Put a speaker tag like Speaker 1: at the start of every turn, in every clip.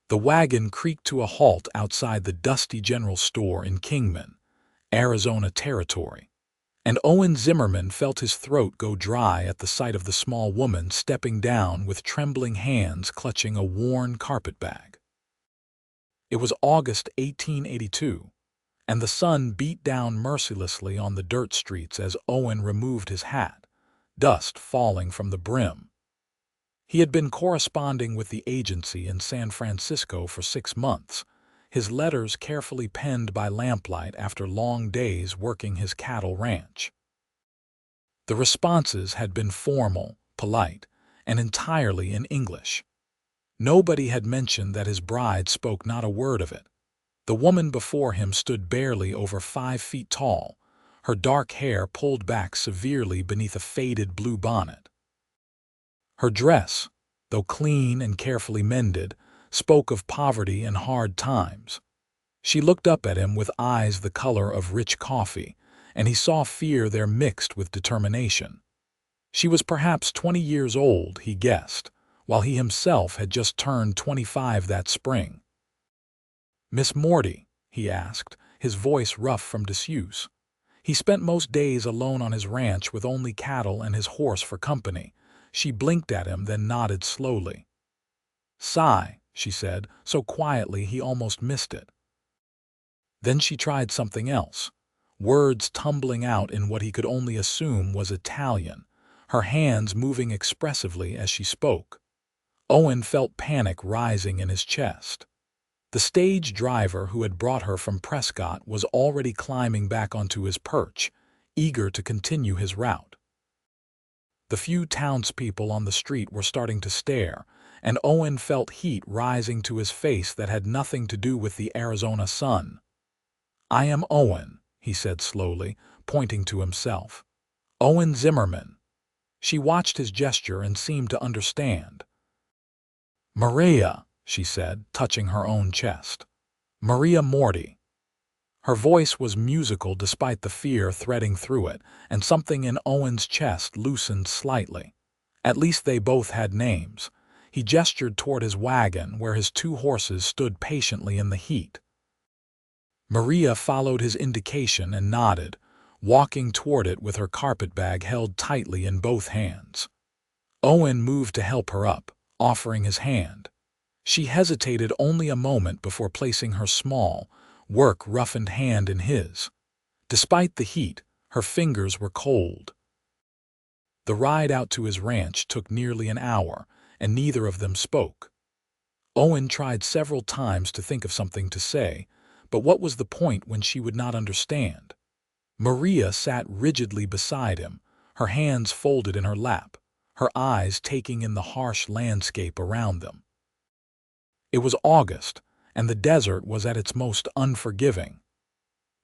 Speaker 1: The wagon creaked to a halt outside the dusty general store in Kingman, Arizona Territory, and Owen Zimmerman felt his throat go dry at the sight of the small woman stepping down with trembling hands clutching a worn carpetbag. It was August 1882, and the sun beat down mercilessly on the dirt streets as Owen removed his hat, dust falling from the brim. He had been corresponding with the agency in San Francisco for 6 months, his letters carefully penned by lamplight after long days working his cattle ranch. The responses had been formal, polite, and entirely in English. Nobody had mentioned that his bride spoke not a word of it. The woman before him stood barely over 5 feet tall, her dark hair pulled back severely beneath a faded blue bonnet. Her dress, though clean and carefully mended, spoke of poverty and hard times. She looked up at him with eyes the color of rich coffee, and he saw fear there mixed with determination. She was perhaps 20 years old, he guessed, while he himself had just turned 25 that spring. "Miss Moretti?" he asked, his voice rough from disuse. He spent most days alone on his ranch with only cattle and his horse for company. She blinked at him, then nodded slowly. "Sigh," she said, so quietly he almost missed it. Then she tried something else, words tumbling out in what he could only assume was Italian, her hands moving expressively as she spoke. Owen felt panic rising in his chest. The stage driver who had brought her from Prescott was already climbing back onto his perch, eager to continue his route. The few townspeople on the street were starting to stare, and Owen felt heat rising to his face that had nothing to do with the Arizona sun. "I am Owen," he said slowly, pointing to himself. "Owen Zimmerman." She watched his gesture and seemed to understand. "Maria," she said, touching her own chest. "Maria Moretti." Her voice was musical despite the fear threading through it, and something in Owen's chest loosened slightly. At least they both had names. He gestured toward his wagon, where his 2 horses stood patiently in the heat. Maria followed his indication and nodded, walking toward it with her carpetbag held tightly in both hands. Owen moved to help her up, offering his hand. She hesitated only a moment before placing her small, work-roughened hand in his. Despite the heat, her fingers were cold. The ride out to his ranch took nearly an hour, and neither of them spoke. Owen tried several times to think of something to say, but what was the point when she would not understand? Maria sat rigidly beside him, her hands folded in her lap, her eyes taking in the harsh landscape around them. It was August, and the desert was at its most unforgiving.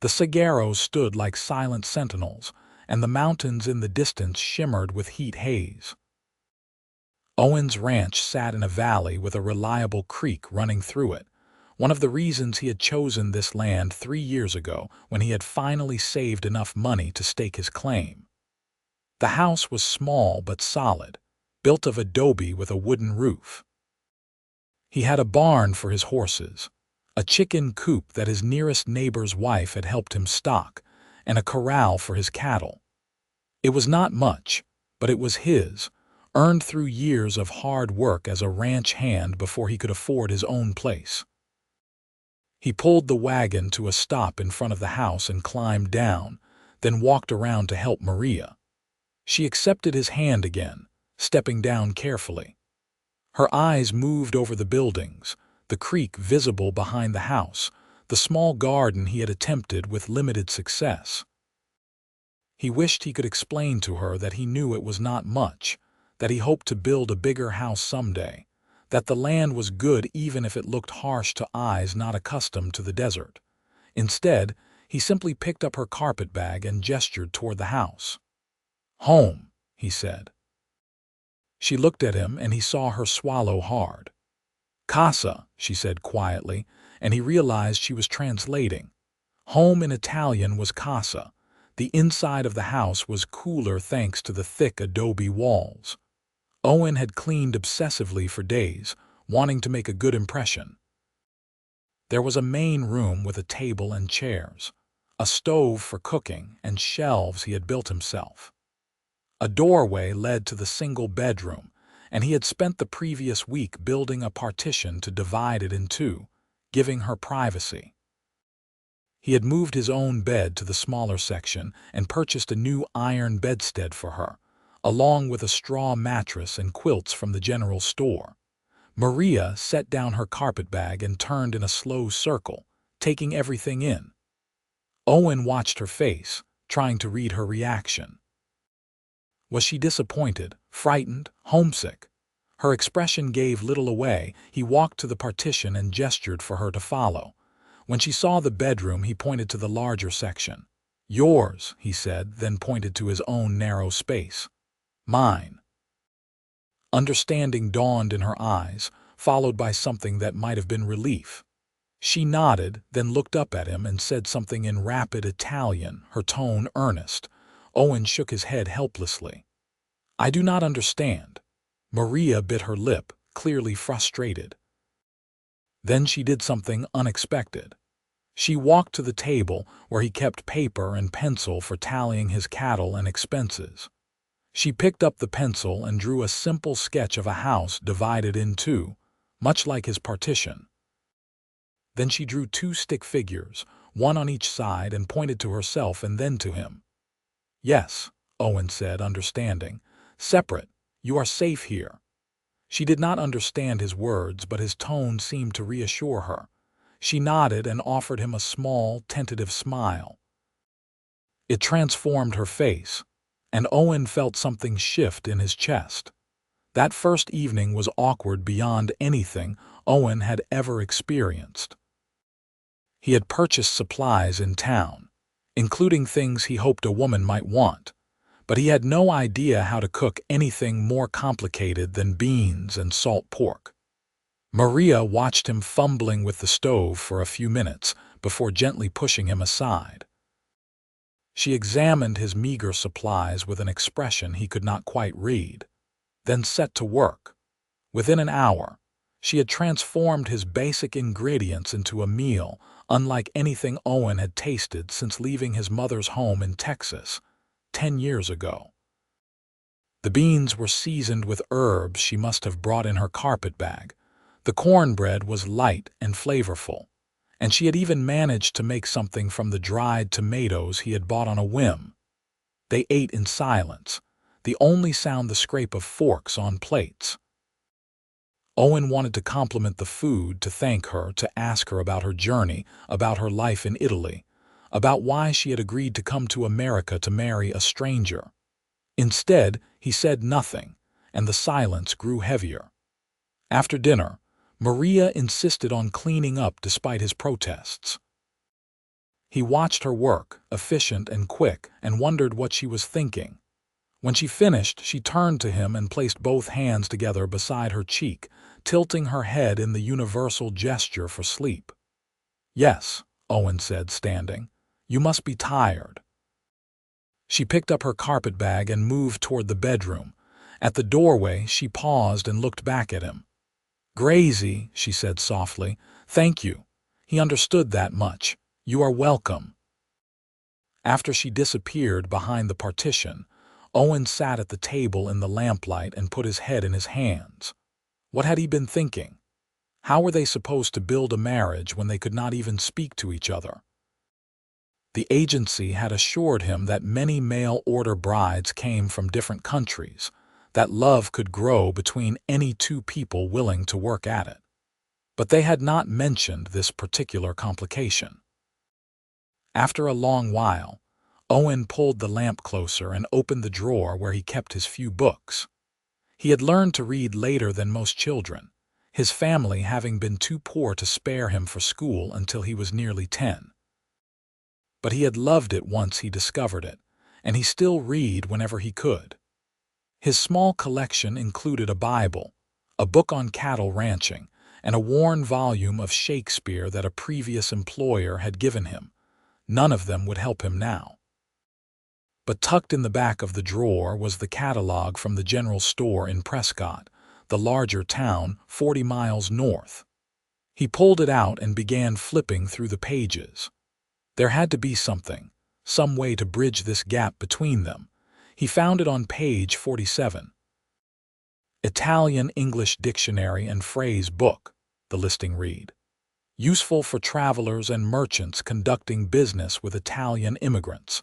Speaker 1: The saguaros stood like silent sentinels, and the mountains in the distance shimmered with heat haze. Owen's ranch sat in a valley with a reliable creek running through it, one of the reasons he had chosen this land 3 years ago when he had finally saved enough money to stake his claim. The house was small but solid, built of adobe with a wooden roof. He had a barn for his horses, a chicken coop that his nearest neighbor's wife had helped him stock, and a corral for his cattle. It was not much, but it was his, earned through years of hard work as a ranch hand before he could afford his own place. He pulled the wagon to a stop in front of the house and climbed down, then walked around to help Maria. She accepted his hand again, stepping down carefully. Her eyes moved over the buildings, the creek visible behind the house, the small garden he had attempted with limited success. He wished he could explain to her that he knew it was not much, that he hoped to build a bigger house someday, that the land was good even if it looked harsh to eyes not accustomed to the desert. Instead, he simply picked up her carpetbag and gestured toward the house. "Home," he said. She looked at him, and he saw her swallow hard. "Casa," she said quietly, and he realized she was translating. Home in Italian was casa. The inside of the house was cooler thanks to the thick adobe walls. Owen had cleaned obsessively for days, wanting to make a good impression. There was a main room with a table and chairs, a stove for cooking, and shelves he had built himself. A doorway led to the single bedroom, and he had spent the previous week building a partition to divide it in two, giving her privacy. He had moved his own bed to the smaller section and purchased a new iron bedstead for her, along with a straw mattress and quilts from the general store. Maria set down her carpetbag and turned in a slow circle, taking everything in. Owen watched her face, trying to read her reaction. Was she disappointed, frightened, homesick? Her expression gave little away. He walked to the partition and gestured for her to follow. When she saw the bedroom, he pointed to the larger section. "Yours," he said, then pointed to his own narrow space. "Mine." Understanding dawned in her eyes, followed by something that might have been relief. She nodded, then looked up at him and said something in rapid Italian, her tone earnest. Owen shook his head helplessly. "I do not understand." Maria bit her lip, clearly frustrated. Then she did something unexpected. She walked to the table where he kept paper and pencil for tallying his cattle and expenses. She picked up the pencil and drew a simple sketch of a house divided in two, much like his partition. Then she drew two stick figures, one on each side, and pointed to herself and then to him. "Yes," Owen said, understanding. "Separate. You are safe here." She did not understand his words, but his tone seemed to reassure her. She nodded and offered him a small, tentative smile. It transformed her face, and Owen felt something shift in his chest. That first evening was awkward beyond anything Owen had ever experienced. He had purchased supplies in town, including things he hoped a woman might want, but he had no idea how to cook anything more complicated than beans and salt pork. Maria watched him fumbling with the stove for a few minutes before gently pushing him aside. She examined his meager supplies with an expression he could not quite read, then set to work. Within an hour, she had transformed his basic ingredients into a meal unlike anything Owen had tasted since leaving his mother's home in Texas 10 years ago. The beans were seasoned with herbs she must have brought in her carpetbag. The cornbread was light and flavorful, and she had even managed to make something from the dried tomatoes he had bought on a whim. They ate in silence, the only sound the scrape of forks on plates. Owen wanted to compliment the food, to thank her, to ask her about her journey, about her life in Italy, about why she had agreed to come to America to marry a stranger. Instead, he said nothing, and the silence grew heavier. After dinner, Maria insisted on cleaning up despite his protests. He watched her work, efficient and quick, and wondered what she was thinking. When she finished, she turned to him and placed both hands together beside her cheek, tilting her head in the universal gesture for sleep. "Yes," Owen said, standing. "You must be tired." She picked up her carpetbag and moved toward the bedroom. At the doorway, she paused and looked back at him. "Gracie," she said softly, "thank you." He understood that much. "You are welcome." After she disappeared behind the partition, Owen sat at the table in the lamplight and put his head in his hands. What had he been thinking? How were they supposed to build a marriage when they could not even speak to each other? The agency had assured him that many mail-order brides came from different countries, that love could grow between any two people willing to work at it. But they had not mentioned this particular complication. After a long while, Owen pulled the lamp closer and opened the drawer where he kept his few books. He had learned to read later than most children, his family having been too poor to spare him for school until he was nearly 10. But he had loved it once he discovered it, and he still read whenever he could. His small collection included a Bible, a book on cattle ranching, and a worn volume of Shakespeare that a previous employer had given him. None of them would help him now. But tucked in the back of the drawer was the catalog from the general store in Prescott, the larger town 40 miles north. He pulled it out and began flipping through the pages. There had to be something, some way to bridge this gap between them. He found it on page 47. Italian-English Dictionary and Phrase Book, the listing read. Useful for travelers and merchants conducting business with Italian immigrants.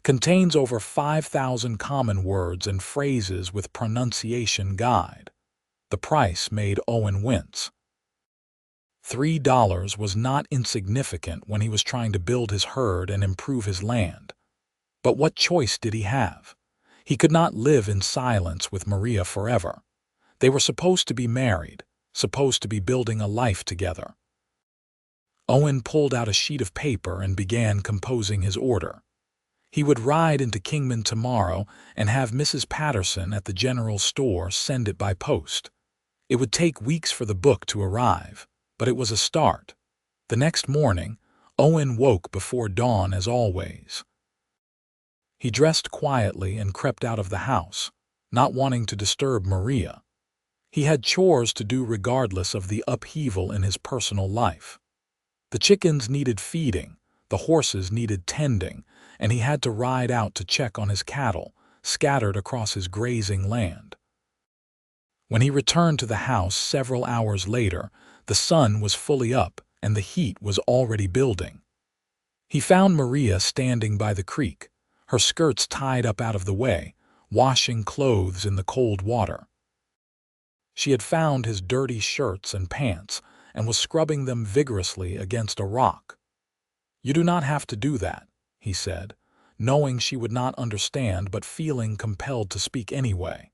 Speaker 1: Contains over 5,000 common words and phrases with pronunciation guide. The price made Owen wince. $3 was not insignificant when he was trying to build his herd and improve his land. But what choice did he have? He could not live in silence with Maria forever. They were supposed to be married, supposed to be building a life together. Owen pulled out a sheet of paper and began composing his order. He would ride into Kingman tomorrow and have Mrs. Patterson at the general store send it by post. It would take weeks for the book to arrive, but it was a start. The next morning, Owen woke before dawn as always. He dressed quietly and crept out of the house, not wanting to disturb Maria. He had chores to do regardless of the upheaval in his personal life. The chickens needed feeding, the horses needed tending, and he had to ride out to check on his cattle, scattered across his grazing land. When he returned to the house several hours later, the sun was fully up and the heat was already building. He found Maria standing by the creek, her skirts tied up out of the way, washing clothes in the cold water. She had found his dirty shirts and pants and was scrubbing them vigorously against a rock. "You do not have to do that," he said, knowing she would not understand but feeling compelled to speak anyway.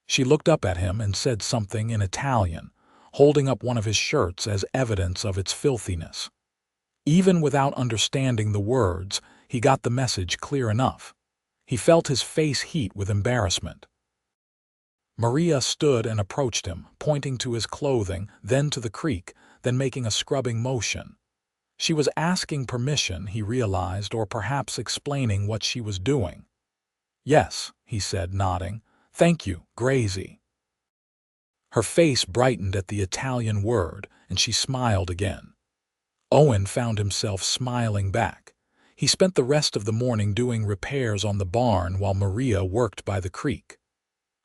Speaker 1: She looked up at him and said something in Italian, holding up one of his shirts as evidence of its filthiness. Even without understanding the words, he got the message clear enough. He felt his face heat with embarrassment. Maria stood and approached him, pointing to his clothing, then to the creek, then making a scrubbing motion. She was asking permission, he realized, or perhaps explaining what she was doing. "Yes," he said, nodding. "Thank you, Grazie." Her face brightened at the Italian word, and she smiled again. Owen found himself smiling back. He spent the rest of the morning doing repairs on the barn while Maria worked by the creek.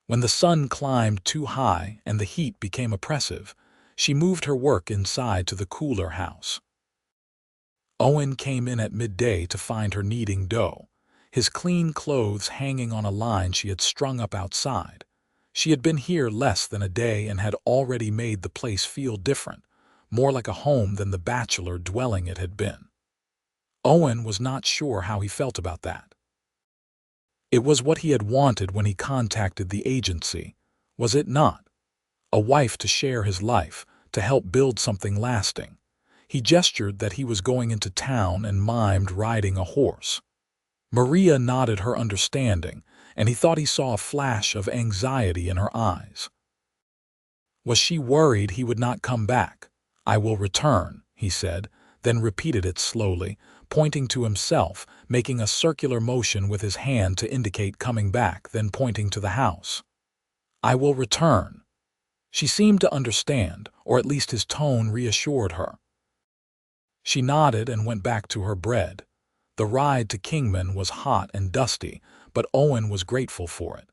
Speaker 1: When the sun climbed too high and the heat became oppressive, she moved her work inside to the cooler house. Owen came in at midday to find her kneading dough, his clean clothes hanging on a line she had strung up outside. She had been here less than a day and had already made the place feel different, more like a home than the bachelor dwelling it had been. Owen was not sure how he felt about that. It was what he had wanted when he contacted the agency, was it not? A wife to share his life, to help build something lasting. He gestured that he was going into town and mimed riding a horse. Maria nodded her understanding, and he thought he saw a flash of anxiety in her eyes. Was she worried he would not come back? "I will return," he said, then repeated it slowly, pointing to himself, making a circular motion with his hand to indicate coming back, then pointing to the house. "I will return." She seemed to understand, or at least his tone reassured her. She nodded and went back to her bread. The ride to Kingman was hot and dusty, but Owen was grateful for it.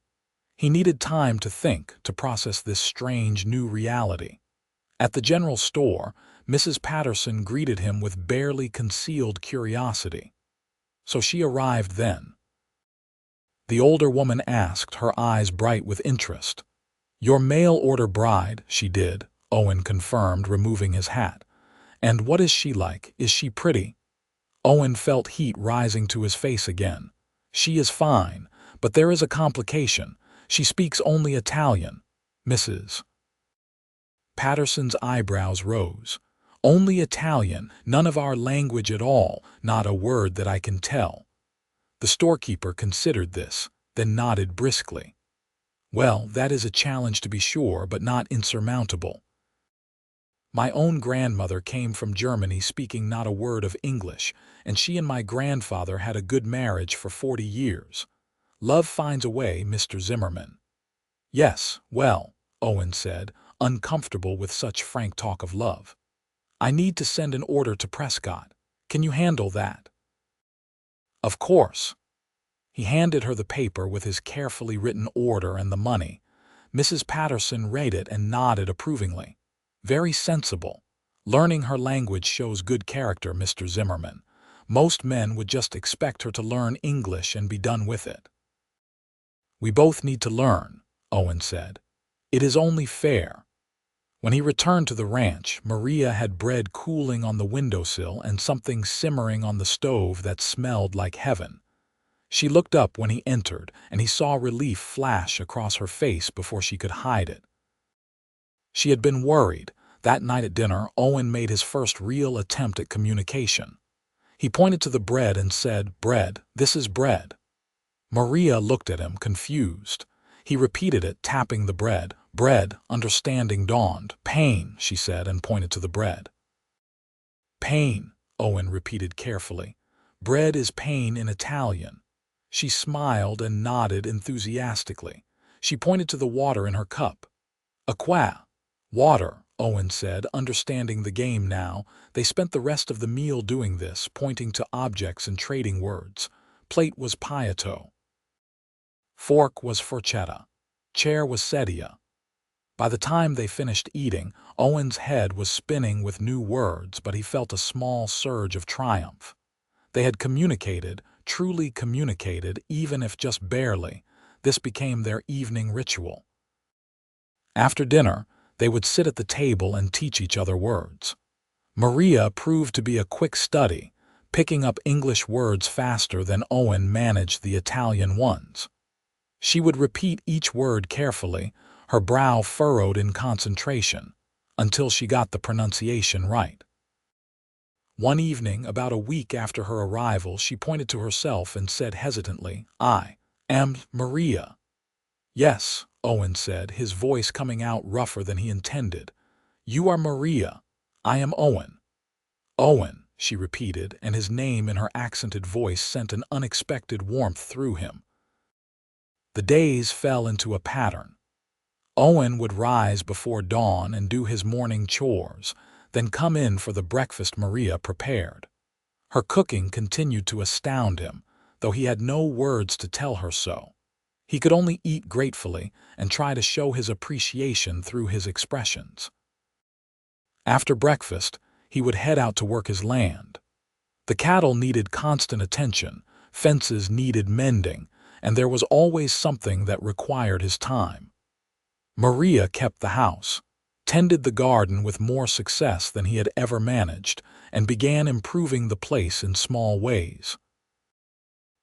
Speaker 1: He needed time to think, to process this strange new reality. At the general store, Mrs. Patterson greeted him with barely concealed curiosity. "So she arrived then?" The older woman asked, her eyes bright with interest. "Your mail-order bride, she did," Owen confirmed, removing his hat. "And what is she like? Is she pretty?" Owen felt heat rising to his face again. "She is fine, but there is a complication. She speaks only Italian, Mrs. Patterson's eyebrows rose. "Only Italian, none of our language at all, not a word that I can tell." The storekeeper considered this, then nodded briskly. "Well, that is a challenge to be sure, but not insurmountable. My own grandmother came from Germany speaking not a word of English, and she and my grandfather had a good marriage for 40 years. Love finds a way, Mr. Zimmerman." "Yes, well," Owen said, uncomfortable with such frank talk of love. "I need to send an order to Prescott. Can you handle that?" "Of course." He handed her the paper with his carefully written order and the money. Mrs. Patterson read it and nodded approvingly. "Very sensible. Learning her language shows good character, Mr. Zimmerman. Most men would just expect her to learn English and be done with it." "We both need to learn," Owen said. "It is only fair." When he returned to the ranch, Maria had bread cooling on the windowsill and something simmering on the stove that smelled like heaven. She looked up when he entered, and he saw relief flash across her face before she could hide it. She had been worried. That night at dinner, Owen made his first real attempt at communication. He pointed to the bread and said, "Bread, this is bread." Maria looked at him, confused. He repeated it, tapping the bread. "Bread," understanding dawned. "Pain," she said, and pointed to the bread. "Pain," Owen repeated carefully. "Bread is pain in Italian." She smiled and nodded enthusiastically. She pointed to the water in her cup. "Acqua." "Water," Owen said, understanding the game now. They spent the rest of the meal doing this, pointing to objects and trading words. Plate was piatto. Fork was forchetta. Chair was sedia. By the time they finished eating, Owen's head was spinning with new words, but he felt a small surge of triumph. They had communicated, truly communicated, even if just barely. This became their evening ritual. After dinner, they would sit at the table and teach each other words. Maria proved to be a quick study, picking up English words faster than Owen managed the Italian ones. She would repeat each word carefully, her brow furrowed in concentration, until she got the pronunciation right. One evening, about a week after her arrival, she pointed to herself and said hesitantly, "I am Maria." "Yes," Owen said, his voice coming out rougher than he intended. "You are Maria. I am Owen." "Owen," she repeated, and his name in her accented voice sent an unexpected warmth through him. The days fell into a pattern. Owen would rise before dawn and do his morning chores, then come in for the breakfast Maria prepared. Her cooking continued to astound him, though he had no words to tell her so. He could only eat gratefully and try to show his appreciation through his expressions. After breakfast, he would head out to work his land. The cattle needed constant attention, fences needed mending, and there was always something that required his time. Maria kept the house, tended the garden with more success than he had ever managed, and began improving the place in small ways.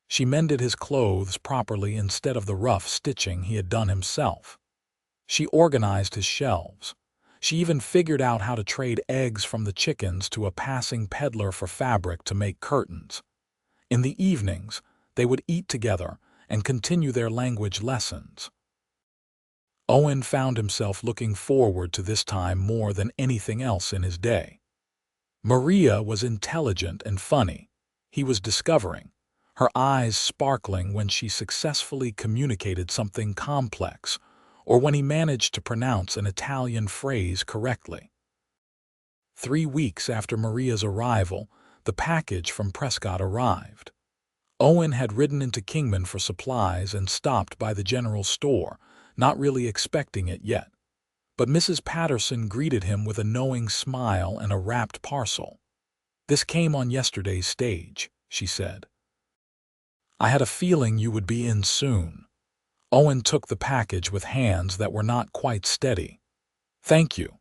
Speaker 1: She mended his clothes properly instead of the rough stitching he had done himself. She organized his shelves. She even figured out how to trade eggs from the chickens to a passing peddler for fabric to make curtains. In the evenings, they would eat together and continue their language lessons. Owen found himself looking forward to this time more than anything else in his day. Maria was intelligent and funny, he was discovering, her eyes sparkling when she successfully communicated something complex, or when he managed to pronounce an Italian phrase correctly. 3 weeks after Maria's arrival, the package from Prescott arrived. Owen had ridden into Kingman for supplies and stopped by the general store, not really expecting it yet. But Mrs. Patterson greeted him with a knowing smile and a wrapped parcel. "This came on yesterday's stage," she said. "I had a feeling you would be in soon." Owen took the package with hands that were not quite steady. "Thank you."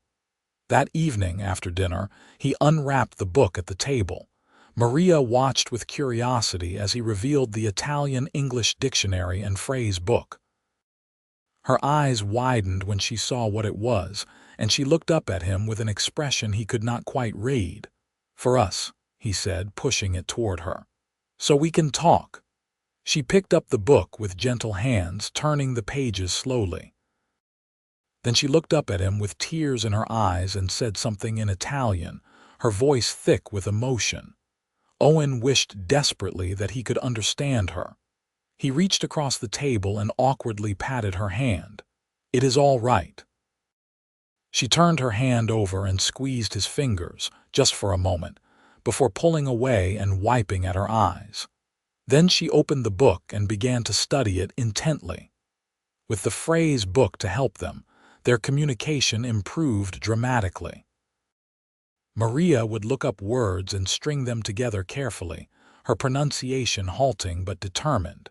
Speaker 1: That evening, after dinner, he unwrapped the book at the table. Maria watched with curiosity as he revealed the Italian-English dictionary and phrase book. Her eyes widened when she saw what it was, and she looked up at him with an expression he could not quite read. "For us," he said, pushing it toward her. "So we can talk." She picked up the book with gentle hands, turning the pages slowly. Then she looked up at him with tears in her eyes and said something in Italian, her voice thick with emotion. Owen wished desperately that he could understand her. He reached across the table and awkwardly patted her hand. "It is all right." She turned her hand over and squeezed his fingers, just for a moment, before pulling away and wiping at her eyes. Then she opened the book and began to study it intently. With the phrase book to help them, their communication improved dramatically. Maria would look up words and string them together carefully, her pronunciation halting but determined.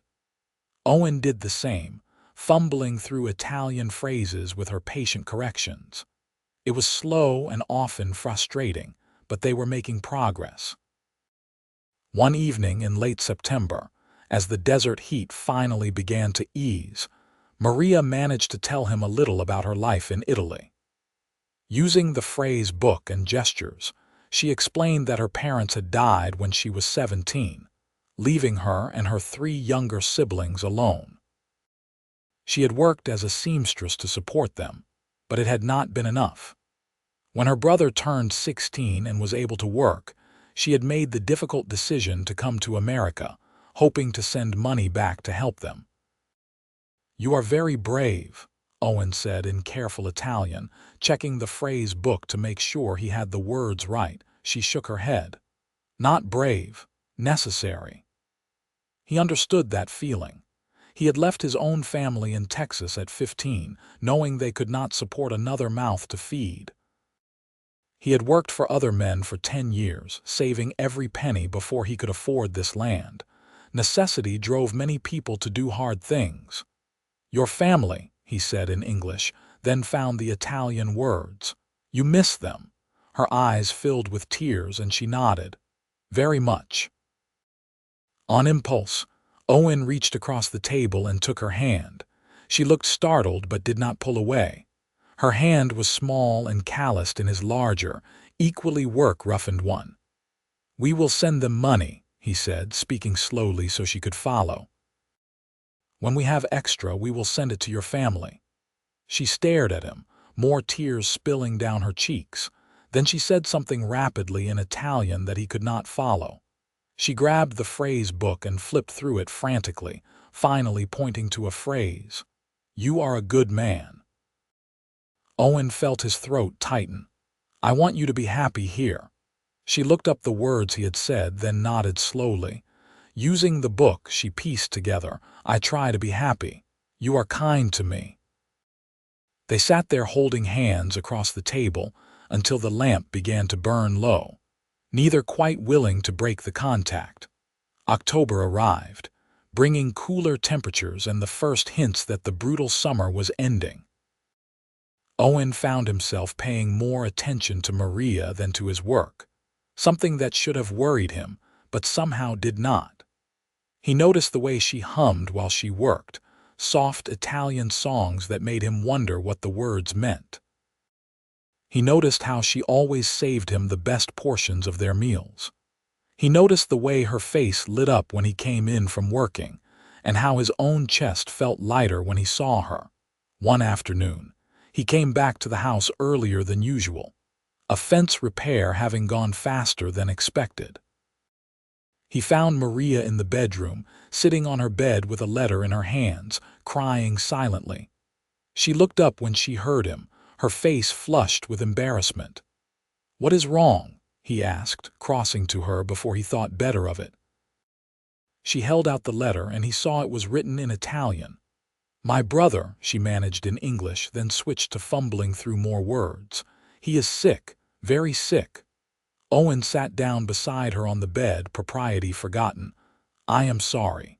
Speaker 1: Owen did the same, fumbling through Italian phrases with her patient corrections. It was slow and often frustrating, but they were making progress. One evening in late September, as the desert heat finally began to ease, Maria managed to tell him a little about her life in Italy. Using the phrase book and gestures, she explained that her parents had died when she was 17, leaving her and her 3 younger siblings alone. She had worked as a seamstress to support them, but it had not been enough. When her brother turned 16 and was able to work, she had made the difficult decision to come to America, hoping to send money back to help them. "You are very brave," Owen said in careful Italian, checking the phrase book to make sure he had the words right. She shook her head. "Not brave, necessary." He understood that feeling. He had left his own family in Texas at 15, knowing they could not support another mouth to feed. He had worked for other men for 10 years, saving every penny before he could afford this land. Necessity drove many people to do hard things. "Your family," he said in English, then found the Italian words. "You miss them." Her eyes filled with tears and she nodded. "Very much." On impulse, Owen reached across the table and took her hand. She looked startled but did not pull away. Her hand was small and calloused in his larger, equally work-roughened one. "We will send them money," he said, speaking slowly so she could follow. "When we have extra, we will send it to your family." She stared at him, more tears spilling down her cheeks. Then she said something rapidly in Italian that he could not follow. She grabbed the phrase book and flipped through it frantically, finally pointing to a phrase. "You are a good man." Owen felt his throat tighten. "I want you to be happy here." She looked up the words he had said, then nodded slowly. Using the book, she pieced together, "I try to be happy. You are kind to me." They sat there holding hands across the table until the lamp began to burn low, neither quite willing to break the contact. October arrived, bringing cooler temperatures and the first hints that the brutal summer was ending. Owen found himself paying more attention to Maria than to his work, something that should have worried him, but somehow did not. He noticed the way she hummed while she worked, soft Italian songs that made him wonder what the words meant. He noticed how she always saved him the best portions of their meals. He noticed the way her face lit up when he came in from working, and how his own chest felt lighter when he saw her. One afternoon, he came back to the house earlier than usual, a fence repair having gone faster than expected. He found Maria in the bedroom, sitting on her bed with a letter in her hands, crying silently. She looked up when she heard him, her face flushed with embarrassment. "What is wrong?" he asked, crossing to her before he thought better of it. She held out the letter and he saw it was written in Italian. "My brother," she managed in English, then switched to fumbling through more words. "He is sick, very sick." Owen sat down beside her on the bed, propriety forgotten. "I am sorry."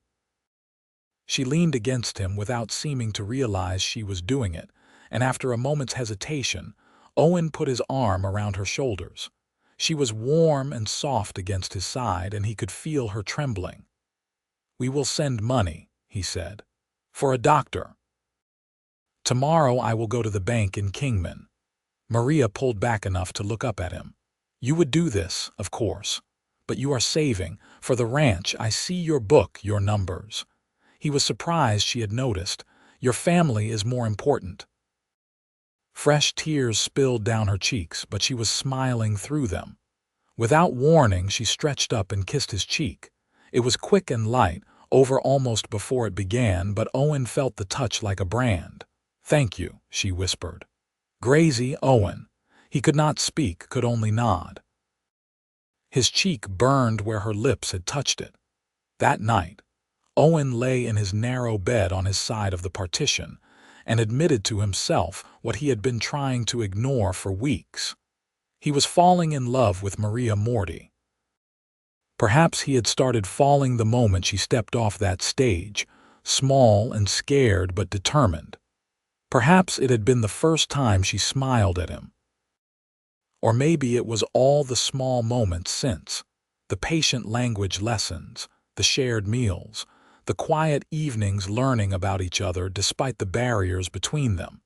Speaker 1: She leaned against him without seeming to realize she was doing it, and after a moment's hesitation, Owen put his arm around her shoulders. She was warm and soft against his side, and he could feel her trembling. "We will send money," he said, "for a doctor. Tomorrow I will go to the bank in Kingman." Maria pulled back enough to look up at him. "You would do this, of course, but you are saving. For the ranch, I see your book, your numbers." He was surprised she had noticed. "Your family is more important." Fresh tears spilled down her cheeks, but she was smiling through them. Without warning, she stretched up and kissed his cheek. It was quick and light, over almost before it began, but Owen felt the touch like a brand. "Thank you," she whispered. Crazy Owen. He could not speak, could only nod. His cheek burned where her lips had touched it. That night, Owen lay in his narrow bed on his side of the partition and admitted to himself what he had been trying to ignore for weeks. He was falling in love with Maria Moretti. Perhaps he had started falling the moment she stepped off that stage, small and scared but determined. Perhaps it had been the first time she smiled at him. Or maybe it was all the small moments since, the patient language lessons, the shared meals, the quiet evenings learning about each other despite the barriers between them.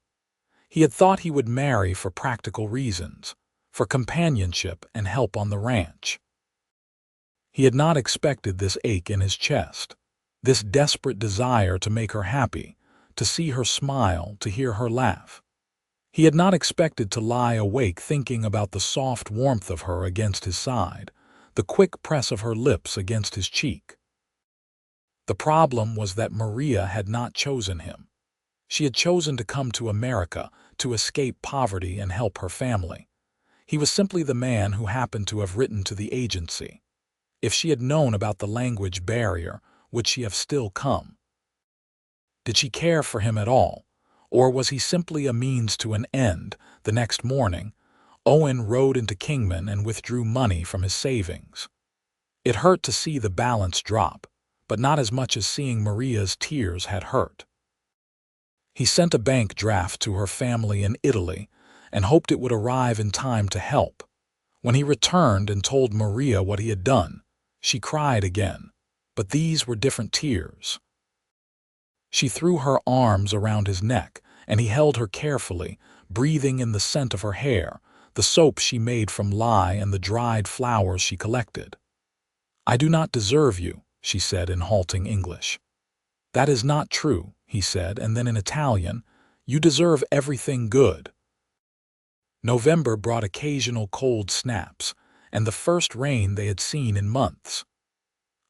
Speaker 1: He had thought he would marry for practical reasons, for companionship and help on the ranch. He had not expected this ache in his chest, this desperate desire to make her happy, to see her smile, to hear her laugh. He had not expected to lie awake thinking about the soft warmth of her against his side, the quick press of her lips against his cheek. The problem was that Maria had not chosen him. She had chosen to come to America to escape poverty and help her family. He was simply the man who happened to have written to the agency. If she had known about the language barrier, would she have still come? Did she care for him at all? Or was he simply a means to an end? The next morning, Owen rode into Kingman and withdrew money from his savings. It hurt to see the balance drop, but not as much as seeing Maria's tears had hurt. He sent a bank draft to her family in Italy and hoped it would arrive in time to help. When he returned and told Maria what he had done, she cried again, but these were different tears. She threw her arms around his neck, and he held her carefully, breathing in the scent of her hair, the soap she made from lye and the dried flowers she collected. "I do not deserve you," she said in halting English. "That is not true," he said, and then in Italian, "You deserve everything good." November brought occasional cold snaps, and the first rain they had seen in months.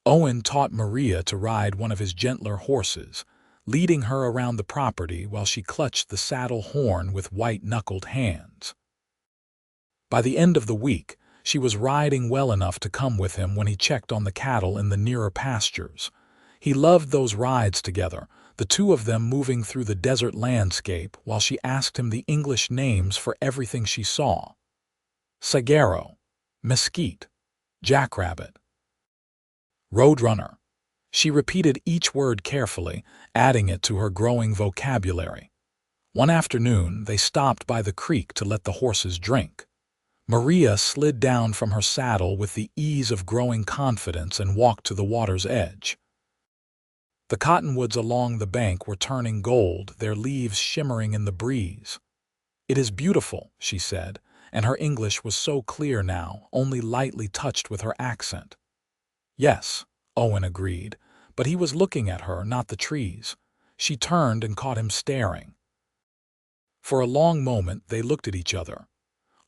Speaker 1: Owen taught Maria to ride one of his gentler horses, leading her around the property while she clutched the saddle horn with white-knuckled hands. By the end of the week, she was riding well enough to come with him when he checked on the cattle in the nearer pastures. He loved those rides together, the two of them moving through the desert landscape while she asked him the English names for everything she saw. Saguaro, mesquite, jackrabbit, roadrunner. She repeated each word carefully, adding it to her growing vocabulary. One afternoon, they stopped by the creek to let the horses drink. Maria slid down from her saddle with the ease of growing confidence and walked to the water's edge. The cottonwoods along the bank were turning gold, their leaves shimmering in the breeze. "It is beautiful," she said, and her English was so clear now, only lightly touched with her accent. "Yes," Owen agreed, but he was looking at her, not the trees. She turned and caught him staring. For a long moment they looked at each other.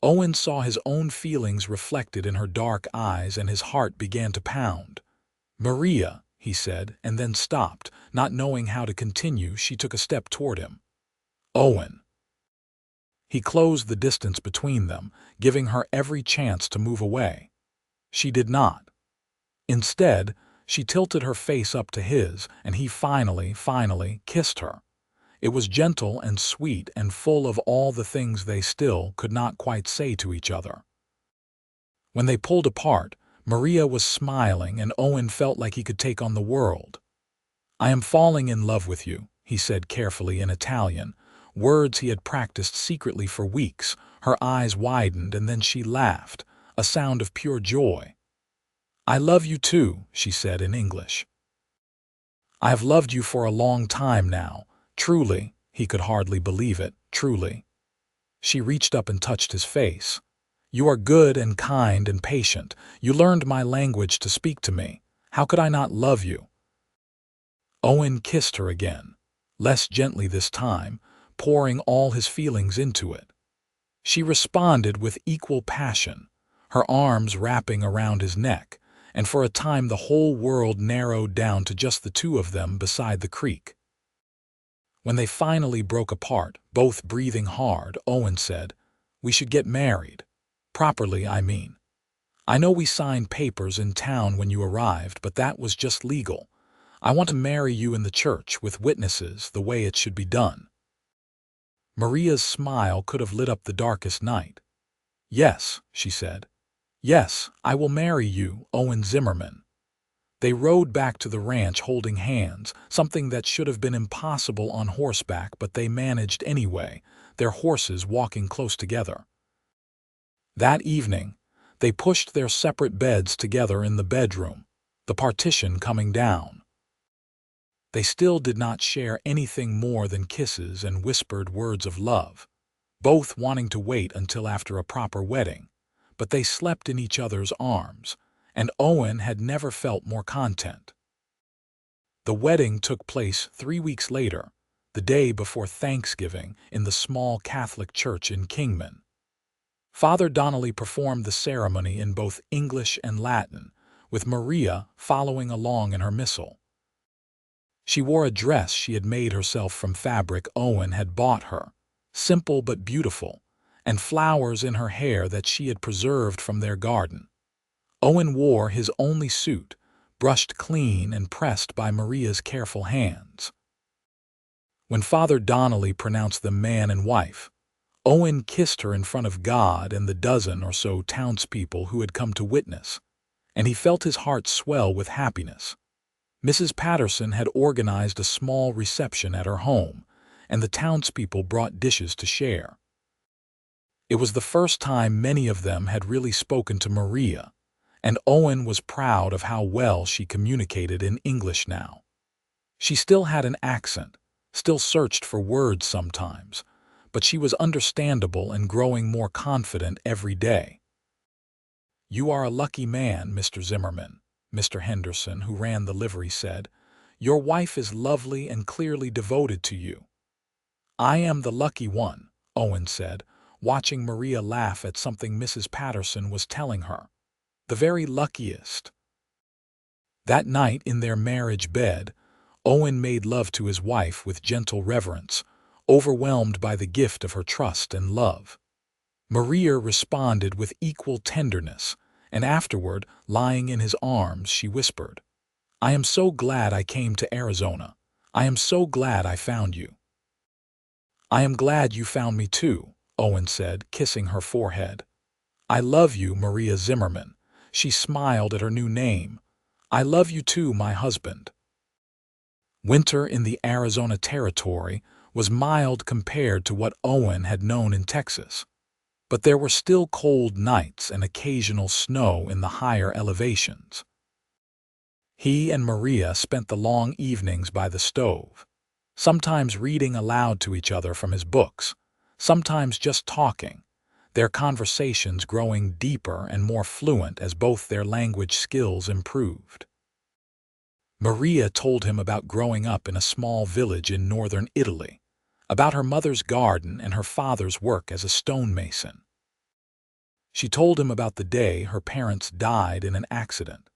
Speaker 1: Owen saw his own feelings reflected in her dark eyes, and his heart began to pound. "Maria," he said, and then stopped. Not knowing how to continue, she took a step toward him. "Owen." He closed the distance between them, giving her every chance to move away. She did not. Instead, she tilted her face up to his, and he finally kissed her. It was gentle and sweet and full of all the things they still could not quite say to each other. When they pulled apart, Maria was smiling, and Owen felt like he could take on the world. "I am falling in love with you," he said carefully in Italian, words he had practiced secretly for weeks. Her eyes widened, and then she laughed, a sound of pure joy. "I love you too," she said in English. "I have loved you for a long time now. Truly," he could hardly believe it, "truly." She reached up and touched his face. "You are good and kind and patient. You learned my language to speak to me. How could I not love you?" Owen kissed her again, less gently this time, pouring all his feelings into it. She responded with equal passion, her arms wrapping around his neck, and for a time the whole world narrowed down to just the two of them beside the creek. When they finally broke apart, both breathing hard, Owen said, "We should get married. Properly, I mean. I know we signed papers in town when you arrived, but that was just legal. I want to marry you in the church with witnesses the way it should be done." Maria's smile could have lit up the darkest night. "Yes," she said. "Yes, I will marry you, Owen Zimmerman." They rode back to the ranch holding hands, something that should have been impossible on horseback, but they managed anyway, their horses walking close together. That evening, they pushed their separate beds together in the bedroom, the partition coming down. They still did not share anything more than kisses and whispered words of love, both wanting to wait until after a proper wedding, but they slept in each other's arms, and Owen had never felt more content. The wedding took place 3 weeks later, the day before Thanksgiving, in the small Catholic church in Kingman. Father Donnelly performed the ceremony in both English and Latin, with Maria following along in her missal. She wore a dress she had made herself from fabric Owen had bought her, simple but beautiful, and flowers in her hair that she had preserved from their garden. Owen wore his only suit, brushed clean and pressed by Maria's careful hands. When Father Donnelly pronounced them man and wife, Owen kissed her in front of God and the dozen or so townspeople who had come to witness, and he felt his heart swell with happiness. Mrs. Patterson had organized a small reception at her home, and the townspeople brought dishes to share. It was the first time many of them had really spoken to Maria, and Owen was proud of how well she communicated in English now. She still had an accent, still searched for words sometimes, but she was understandable and growing more confident every day. "You are a lucky man, Mr. Zimmerman," Mr. Henderson, who ran the livery, said. "Your wife is lovely and clearly devoted to you." "I am the lucky one," Owen said, watching Maria laugh at something Mrs. Patterson was telling her. "The very luckiest." That night in their marriage bed, Owen made love to his wife with gentle reverence, overwhelmed by the gift of her trust and love. Maria responded with equal tenderness, and afterward, lying in his arms, she whispered, "I am so glad I came to Arizona. I am so glad I found you." "I am glad you found me too," Owen said, kissing her forehead. "I love you, Maria Zimmerman." She smiled at her new name. "I love you too, my husband." Winter in the Arizona Territory was mild compared to what Owen had known in Texas, but there were still cold nights and occasional snow in the higher elevations. He and Maria spent the long evenings by the stove, sometimes reading aloud to each other from his books, sometimes just talking, their conversations growing deeper and more fluent as both their language skills improved. Maria told him about growing up in a small village in northern Italy, about her mother's garden and her father's work as a stonemason. She told him about the day her parents died in an accident,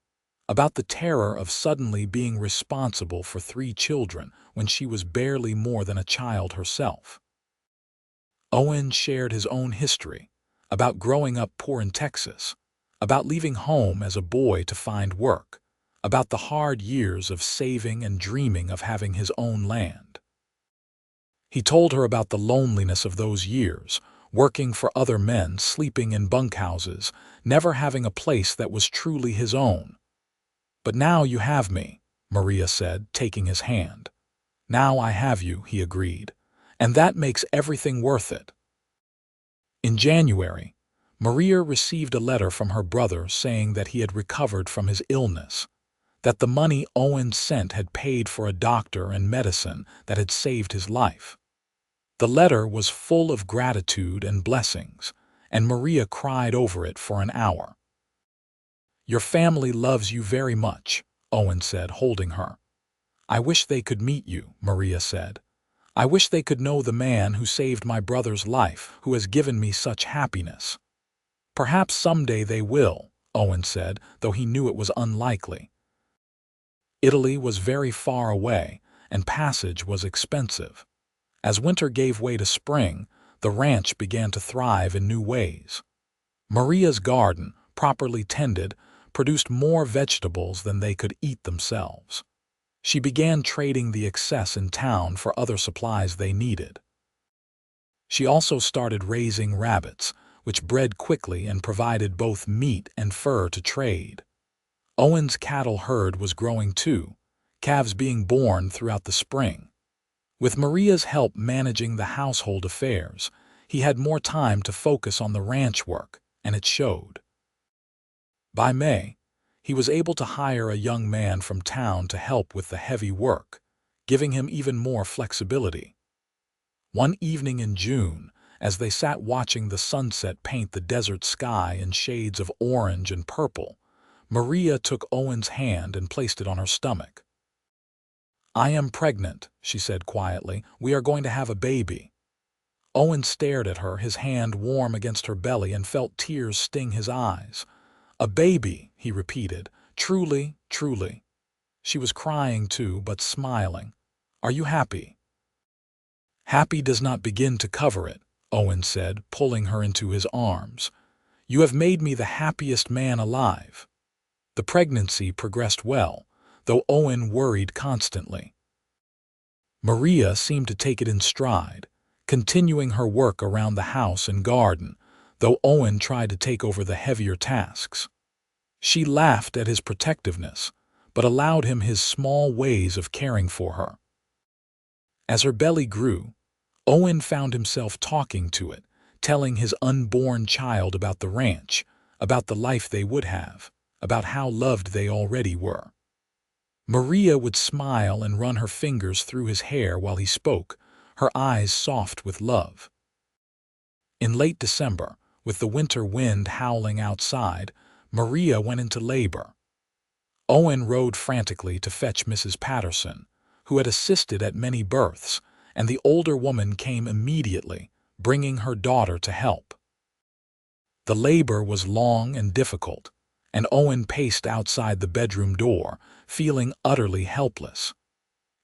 Speaker 1: about the terror of suddenly being responsible for 3 children when she was barely more than a child herself. Owen shared his own history, about growing up poor in Texas, about leaving home as a boy to find work, about the hard years of saving and dreaming of having his own land. He told her about the loneliness of those years, working for other men, sleeping in bunkhouses, never having a place that was truly his own. "But now you have me," Maria said, taking his hand. "Now I have you," he agreed, "and that makes everything worth it." In January, Maria received a letter from her brother saying that he had recovered from his illness, that the money Owen sent had paid for a doctor and medicine that had saved his life. The letter was full of gratitude and blessings, and Maria cried over it for an hour. "Your family loves you very much," Owen said, holding her. "I wish they could meet you," Maria said. "I wish they could know the man who saved my brother's life, who has given me such happiness." "Perhaps someday they will," Owen said, though he knew it was unlikely. Italy was very far away, and passage was expensive. As winter gave way to spring, the ranch began to thrive in new ways. Maria's garden, properly tended, produced more vegetables than they could eat themselves. She began trading the excess in town for other supplies they needed. She also started raising rabbits, which bred quickly and provided both meat and fur to trade. Owen's cattle herd was growing too, calves being born throughout the spring. With Maria's help managing the household affairs, he had more time to focus on the ranch work, and it showed. By May, he was able to hire a young man from town to help with the heavy work, giving him even more flexibility. One evening in June, as they sat watching the sunset paint the desert sky in shades of orange and purple, Maria took Owen's hand and placed it on her stomach. "I am pregnant," she said quietly. "We are going to have a baby." Owen stared at her, his hand warm against her belly, and felt tears sting his eyes. "A baby," he repeated. "Truly, truly." She was crying too, but smiling. "Are you happy?" "Happy does not begin to cover it," Owen said, pulling her into his arms. "You have made me the happiest man alive." The pregnancy progressed well, though Owen worried constantly. Maria seemed to take it in stride, continuing her work around the house and garden, though Owen tried to take over the heavier tasks. She laughed at his protectiveness, but allowed him his small ways of caring for her. As her belly grew, Owen found himself talking to it, telling his unborn child about the ranch, about the life they would have, about how loved they already were. Maria would smile and run her fingers through his hair while he spoke, her eyes soft with love. In late December, with the winter wind howling outside, Maria went into labor. Owen rode frantically to fetch Mrs. Patterson, who had assisted at many births, and the older woman came immediately, bringing her daughter to help. The labor was long and difficult, and Owen paced outside the bedroom door, feeling utterly helpless.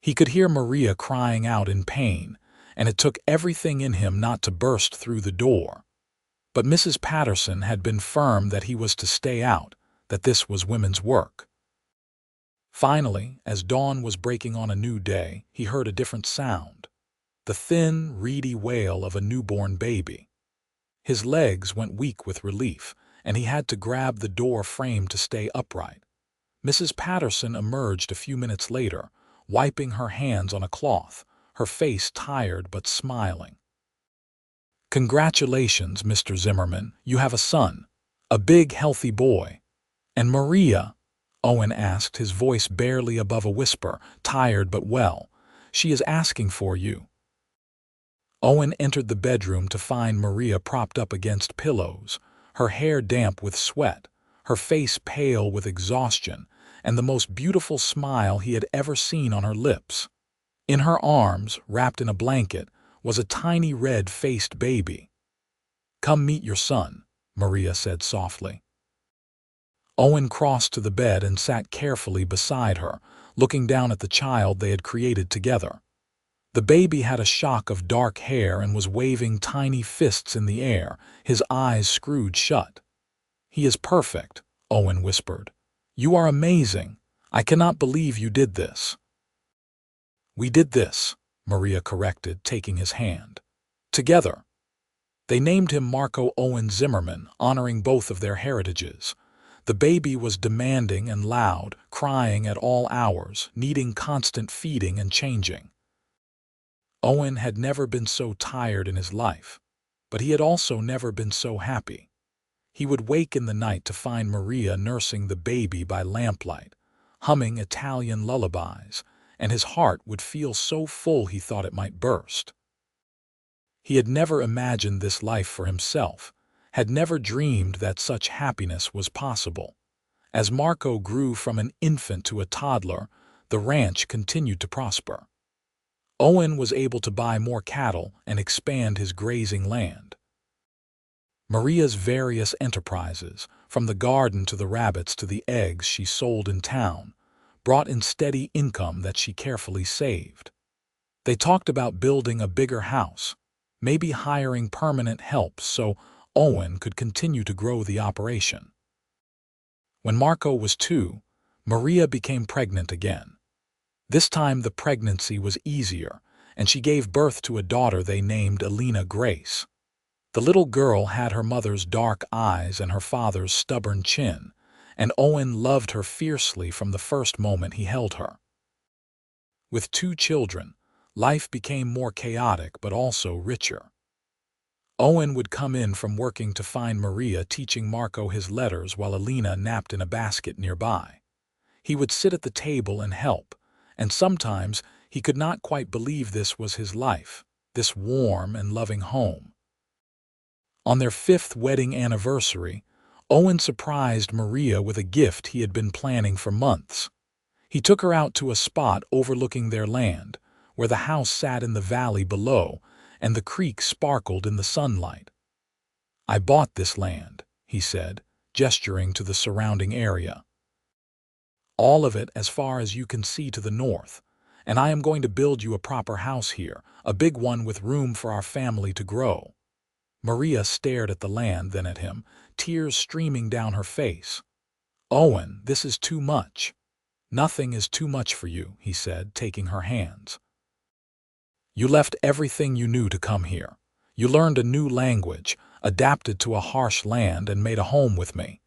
Speaker 1: He could hear Maria crying out in pain, and it took everything in him not to burst through the door. But Mrs. Patterson had been firm that he was to stay out, that this was women's work. Finally, as dawn was breaking on a new day, he heard a different sound, the thin, reedy wail of a newborn baby. His legs went weak with relief, and he had to grab the door frame to stay upright. Mrs. Patterson emerged a few minutes later, wiping her hands on a cloth, her face tired but smiling. "Congratulations, Mr. Zimmerman, you have a son, a big, healthy boy." "And Maria?" Owen asked, his voice barely above a whisper, tired but well. "She is asking for you." Owen entered the bedroom to find Maria propped up against pillows, her hair damp with sweat, her face pale with exhaustion, and the most beautiful smile he had ever seen on her lips. In her arms, wrapped in a blanket, was a tiny red-faced baby. "Come meet your son," Maria said softly. Owen crossed to the bed and sat carefully beside her, looking down at the child they had created together. The baby had a shock of dark hair and was waving tiny fists in the air, his eyes screwed shut. "He is perfect," Owen whispered. "You are amazing. I cannot believe you did this." "We did this," Maria corrected, taking his hand. "Together." They named him Marco Owen Zimmerman, honoring both of their heritages. The baby was demanding and loud, crying at all hours, needing constant feeding and changing. Owen had never been so tired in his life, but he had also never been so happy. He would wake in the night to find Maria nursing the baby by lamplight, humming Italian lullabies, and his heart would feel so full he thought it might burst. He had never imagined this life for himself, had never dreamed that such happiness was possible. As Marco grew from an infant to a toddler, the ranch continued to prosper. Owen was able to buy more cattle and expand his grazing land. Maria's various enterprises, from the garden to the rabbits to the eggs she sold in town, brought in steady income that she carefully saved. They talked about building a bigger house, maybe hiring permanent help so Owen could continue to grow the operation. When Marco was 2, Maria became pregnant again. This time the pregnancy was easier, and she gave birth to a daughter they named Elena Grace. The little girl had her mother's dark eyes and her father's stubborn chin, and Owen loved her fiercely from the first moment he held her. With 2 children, life became more chaotic but also richer. Owen would come in from working to find Maria teaching Marco his letters while Elena napped in a basket nearby. He would sit at the table and help, and sometimes he could not quite believe this was his life, this warm and loving home. On their 5th wedding anniversary, Owen surprised Maria with a gift he had been planning for months. He took her out to a spot overlooking their land, where the house sat in the valley below and the creek sparkled in the sunlight. "I bought this land," he said, gesturing to the surrounding area. "All of it as far as you can see to the north, and I am going to build you a proper house here, a big one with room for our family to grow." Maria stared at the land, then at him, tears streaming down her face. "Owen, this is too much." "Nothing is too much for you," he said, taking her hands. "You left everything you knew to come here. You learned a new language, adapted to a harsh land, and made a home with me.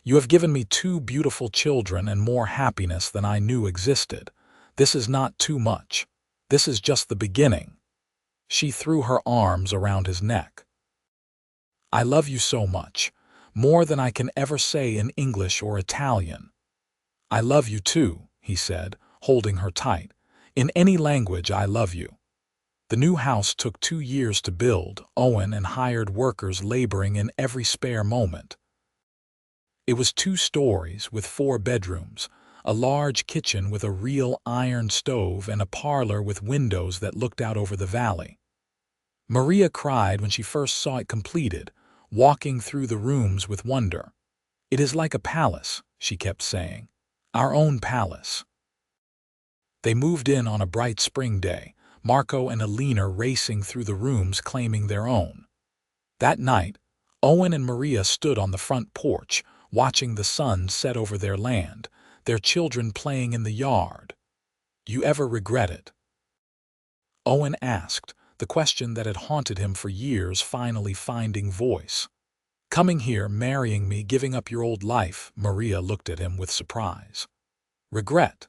Speaker 1: You have given me 2 beautiful children and more happiness than I knew existed. This is not too much. This is just the beginning." She threw her arms around his neck. "I love you so much, more than I can ever say in English or Italian." "I love you too," he said, holding her tight. "In any language, I love you." The new house took 2 years to build, Owen and hired workers laboring in every spare moment. It was 2 stories with 4 bedrooms, a large kitchen with a real iron stove and a parlor with windows that looked out over the valley. Maria cried when she first saw it completed, walking through the rooms with wonder. "It is like a palace," she kept saying. "Our own palace." They moved in on a bright spring day, Marco and Elena racing through the rooms claiming their own. That night, Owen and Maria stood on the front porch, watching the sun set over their land, their children playing in the yard. "Do you ever regret it?" Owen asked, the question that had haunted him for years finally finding voice. "Coming here, marrying me, giving up your old life," Maria looked at him with surprise. "Regret?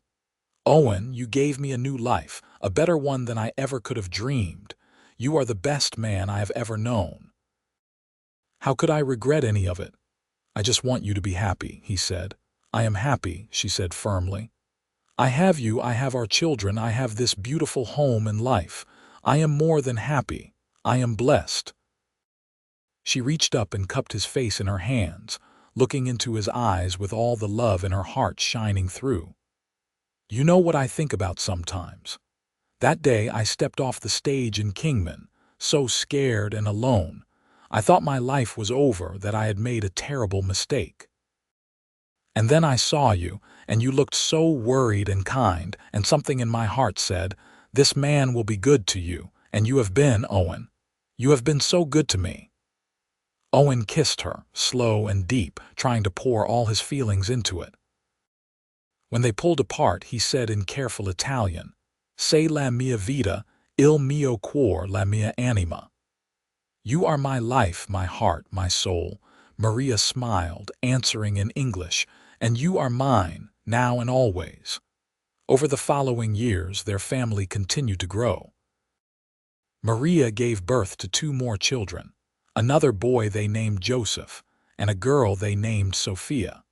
Speaker 1: Owen, you gave me a new life, a better one than I ever could have dreamed. You are the best man I have ever known." "How could I regret any of it? I just want you to be happy," he said. "I am happy," she said firmly. "I have you, I have our children, I have this beautiful home and life. I am more than happy. I am blessed." She reached up and cupped his face in her hands, looking into his eyes with all the love in her heart shining through. "You know what I think about sometimes? That day I stepped off the stage in Kingman, so scared and alone. I thought my life was over, that I had made a terrible mistake. And then I saw you, and you looked so worried and kind, and something in my heart said, 'This man will be good to you,' and you have been, Owen. You have been so good to me." Owen kissed her, slow and deep, trying to pour all his feelings into it. When they pulled apart, he said in careful Italian, "Sei la mia vita, il mio cuore, la mia anima." "You are my life, my heart, my soul," Maria smiled, answering in English, "and you are mine, now and always." Over the following years, their family continued to grow. Maria gave birth to 2 more children, another boy they named Joseph, and a girl they named Sophia.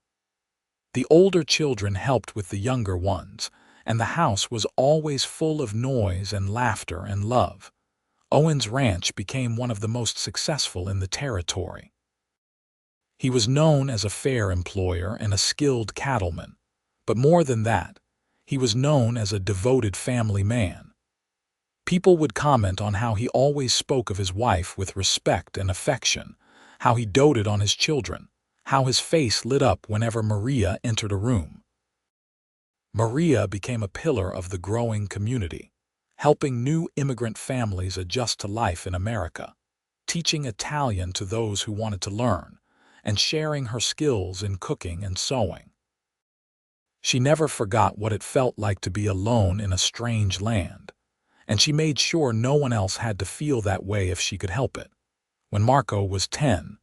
Speaker 1: The older children helped with the younger ones, and the house was always full of noise and laughter and love. Owen's ranch became one of the most successful in the territory. He was known as a fair employer and a skilled cattleman, but more than that, he was known as a devoted family man. People would comment on how he always spoke of his wife with respect and affection, how he doted on his children, how his face lit up whenever Maria entered a room. Maria became a pillar of the growing community, helping new immigrant families adjust to life in America, teaching Italian to those who wanted to learn, and sharing her skills in cooking and sewing. She never forgot what it felt like to be alone in a strange land, and she made sure no one else had to feel that way if she could help it. When Marco was 10,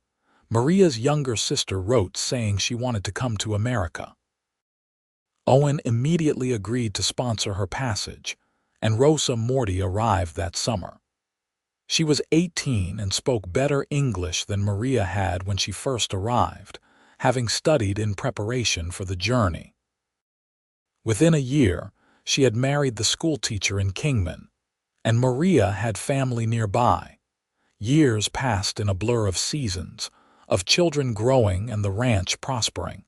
Speaker 1: Maria's younger sister wrote saying she wanted to come to America. Owen immediately agreed to sponsor her passage, and Rosa Morty arrived that summer. She was 18 and spoke better English than Maria had when she first arrived, having studied in preparation for the journey. Within a year, she had married the schoolteacher in Kingman, and Maria had family nearby. Years passed in a blur of seasons, of children growing and the ranch prospering.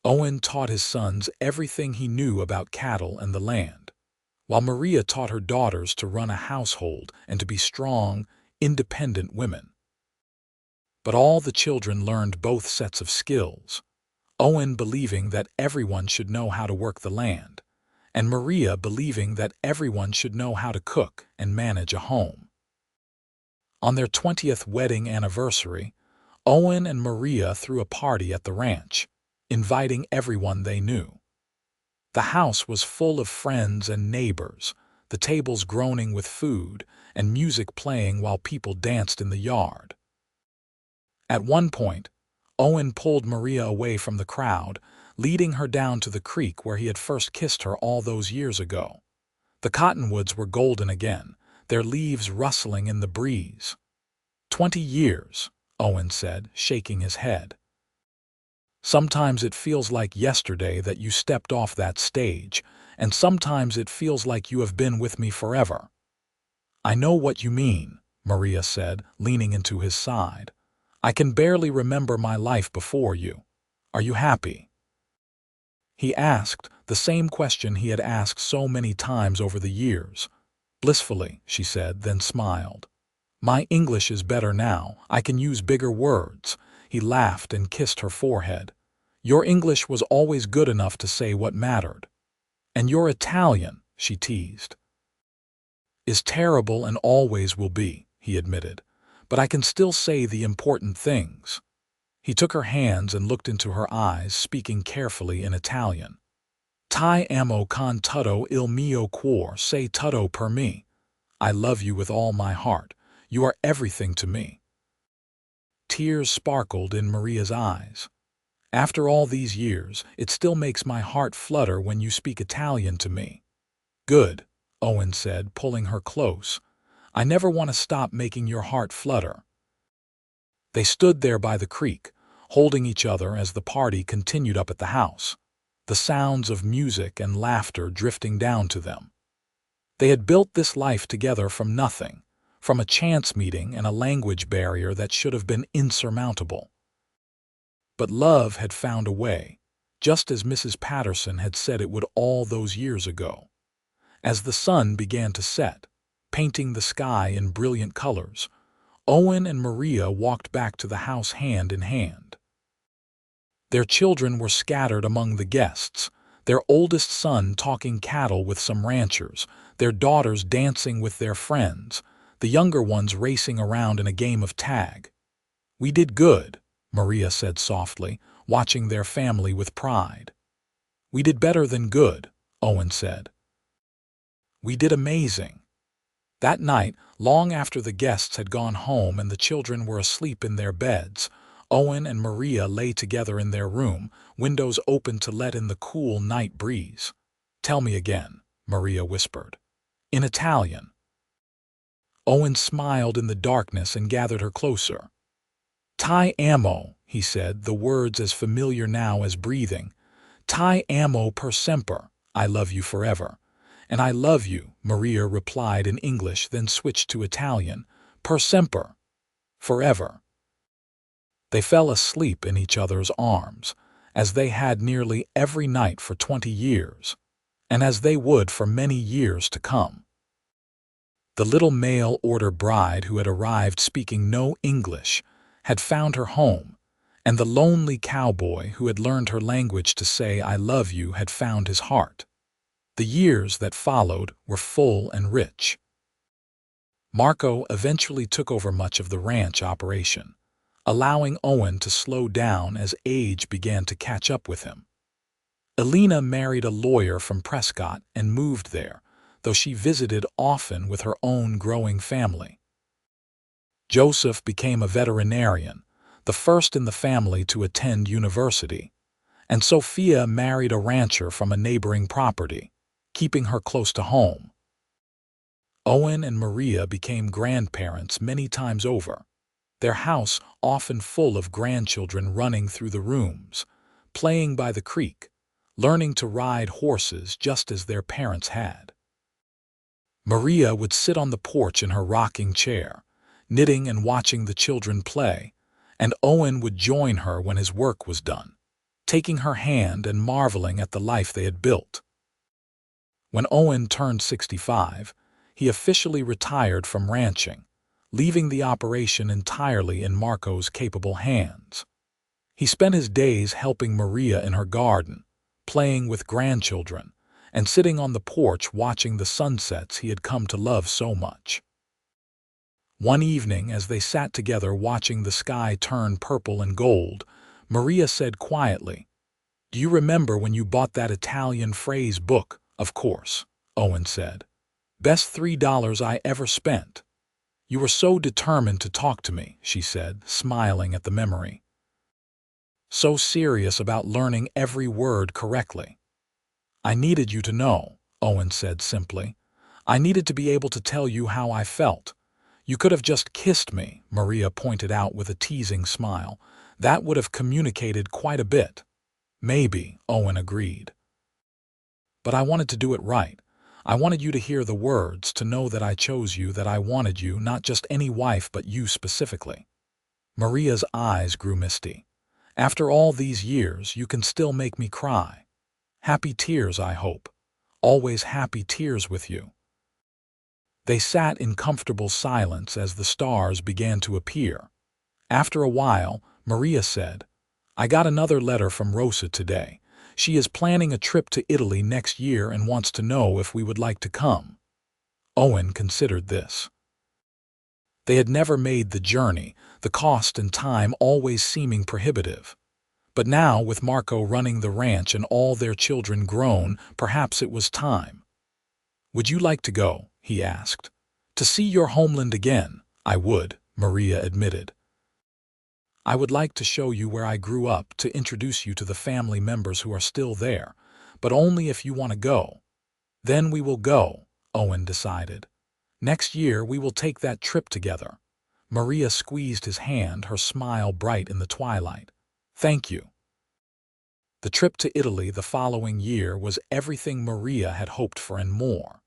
Speaker 1: Owen taught his sons everything he knew about cattle and the land, while Maria taught her daughters to run a household and to be strong, independent women. But all the children learned both sets of skills, Owen believing that everyone should know how to work the land, and Maria believing that everyone should know how to cook and manage a home. On their 20th wedding anniversary, Owen and Maria threw a party at the ranch, inviting everyone they knew. The house was full of friends and neighbors, the tables groaning with food and music playing while people danced in the yard. At one point, Owen pulled Maria away from the crowd, leading her down to the creek where he had first kissed her all those years ago. The cottonwoods were golden again, their leaves rustling in the breeze. 20 years, Owen said, shaking his head. Sometimes it feels like yesterday that you stepped off that stage, and sometimes it feels like you have been with me forever. I know what you mean, Maria said, leaning into his side. I can barely remember my life before you. Are you happy? He asked the same question he had asked so many times over the years. Blissfully, she said, then smiled. My English is better now. I can use bigger words. He laughed and kissed her forehead. Your English was always good enough to say what mattered. And your Italian, she teased, is terrible and always will be, he admitted. But I can still say the important things. He took her hands and looked into her eyes, speaking carefully in Italian. Ti amo con tutto il mio cuore, sei tutto per me. I love you with all my heart. You are everything to me. Tears sparkled in Maria's eyes. After all these years, it still makes my heart flutter when you speak Italian to me. Good, Owen said, pulling her close. I never want to stop making your heart flutter. They stood there by the creek, holding each other as the party continued up at the house, the sounds of music and laughter drifting down to them. They had built this life together from nothing, from a chance meeting and a language barrier that should have been insurmountable. But love had found a way, just as Mrs. Patterson had said it would all those years ago. As the sun began to set, painting the sky in brilliant colors, Owen and Maria walked back to the house hand in hand. Their children were scattered among the guests, their oldest son talking cattle with some ranchers, their daughters dancing with their friends, the younger ones racing around in a game of tag. We did good, Maria said softly, watching their family with pride. We did better than good, Owen said. We did amazing. That night, long after the guests had gone home and the children were asleep in their beds, Owen and Maria lay together in their room, windows open to let in the cool night breeze. Tell me again, Maria whispered. In Italian. Owen smiled in the darkness and gathered her closer. Ti amo, he said, the words as familiar now as breathing. Ti amo per sempre, I love you forever. And I love you, Maria replied in English, then switched to Italian. Per sempre. Forever. They fell asleep in each other's arms, as they had nearly every night for 20 years, and as they would for many years to come. The little mail-order bride who had arrived speaking no English had found her home, and the lonely cowboy who had learned her language to say I love you had found his heart. The years that followed were full and rich. Marco eventually took over much of the ranch operation, allowing Owen to slow down as age began to catch up with him. Elena married a lawyer from Prescott and moved there, though she visited often with her own growing family. Joseph became a veterinarian, the first in the family to attend university, and Sophia married a rancher from a neighboring property, keeping her close to home. Owen and Maria became grandparents many times over, their house often full of grandchildren running through the rooms, playing by the creek, learning to ride horses just as their parents had. Maria would sit on the porch in her rocking chair, knitting and watching the children play, and Owen would join her when his work was done, taking her hand and marveling at the life they had built. When Owen turned 65, he officially retired from ranching, leaving the operation entirely in Marco's capable hands. He spent his days helping Maria in her garden, playing with grandchildren, and sitting on the porch watching the sunsets he had come to love so much. One evening, as they sat together watching the sky turn purple and gold, Maria said quietly, "Do you remember when you bought that Italian phrase book?" "Of course," Owen said. "Best $3 I ever spent." "You were so determined to talk to me," she said, smiling at the memory. "So serious about learning every word correctly." "I needed you to know," Owen said simply. "I needed to be able to tell you how I felt. You could have just kissed me," Maria pointed out with a teasing smile. "That would have communicated quite a bit." "Maybe," Owen agreed. "But I wanted to do it right. I wanted you to hear the words, to know that I chose you, that I wanted you, not just any wife but you specifically." Maria's eyes grew misty. "After all these years, you can still make me cry. Happy tears, I hope. Always happy tears with you." They sat in comfortable silence as the stars began to appear. After a while, Maria said, "I got another letter from Rosa today. She is planning a trip to Italy next year and wants to know if we would like to come." Owen considered this. They had never made the journey, the cost and time always seeming prohibitive. But now, with Marco running the ranch and all their children grown, perhaps it was time. "Would you like to go?" he asked. "To see your homeland again?" "I would," Maria admitted. "I would like to show you where I grew up, to introduce you to the family members who are still there, but only if you want to go." "Then we will go," Owen decided. "Next year we will take that trip together." Maria squeezed his hand, her smile bright in the twilight. "Thank you." The trip to Italy the following year was everything Maria had hoped for and more.